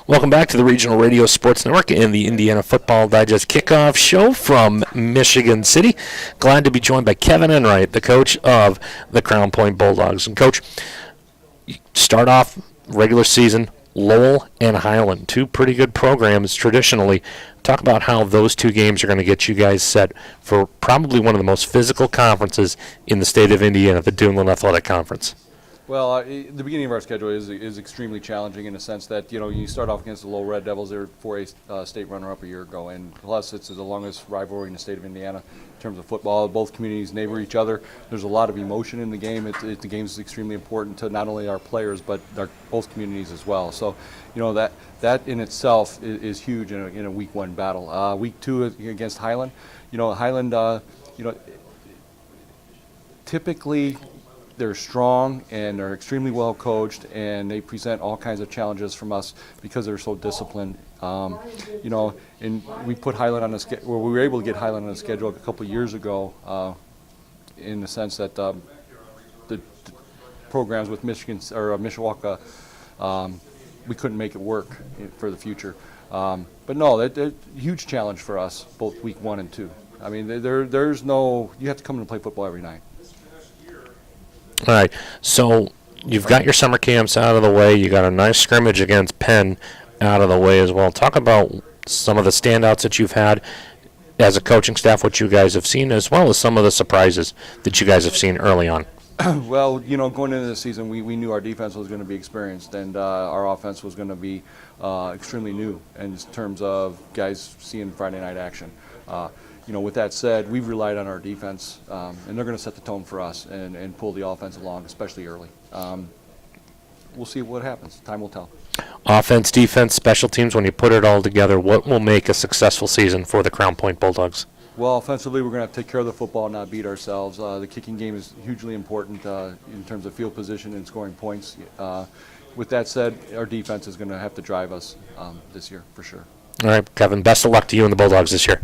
Welcome back to the Regional Radio Sports Network and the Indiana Football Digest Kickoff show from Michigan City. Glad to be joined by Kevin Enright, the coach of the Crown Point Bulldogs. And, Coach, start off regular season, Lowell and Highland, two pretty good programs traditionally. Talk about how those two games are going to get you guys set for probably one of the most physical conferences in the state of Indiana, the Duneland Athletic Conference. Well, the beginning of our schedule is extremely challenging in the sense that, you start off against the Lowell Red Devils. They were 4A state runner-up a year ago, and plus it's the longest rivalry in the state of Indiana in terms of football. Both communities neighbor each other. There's a lot of emotion in the game. The game is extremely important to not only our players but both communities as well. So, that in itself is huge in a week one battle. Week two against Highland. Highland, typically they're strong and they're extremely well coached, and they present all kinds of challenges from us because they're so disciplined. And we put Highland on the schedule. Well, we were able to get Highland on the schedule a couple of years ago, in the sense that the programs with Michigan or Mishawaka, we couldn't make it work for the future. But no, that's a huge challenge for us, both week 1 and 2. I mean, there's no, you have to come in and play football every night. All right, so you've got your summer camps out of the way. You got a nice scrimmage against Penn out of the way as well. Talk about some of the standouts that you've had as a coaching staff, what you guys have seen, as well as some of the surprises that you guys have seen early on. Well, going into the season, we knew our defense was going to be experienced, and our offense was going to be extremely new in terms of guys seeing Friday night action. With that said, we've relied on our defense, and they're going to set the tone for us and pull the offense along, especially early. We'll see what happens. Time will tell. Offense, defense, special teams, when you put it all together, what will make a successful season for the Crown Point Bulldogs? Well, offensively, we're going to have to take care of the football and not beat ourselves. The kicking game is hugely important in terms of field position and scoring points. With that said, our defense is going to have to drive us this year for sure. All right, Kevin, best of luck to you and the Bulldogs this year.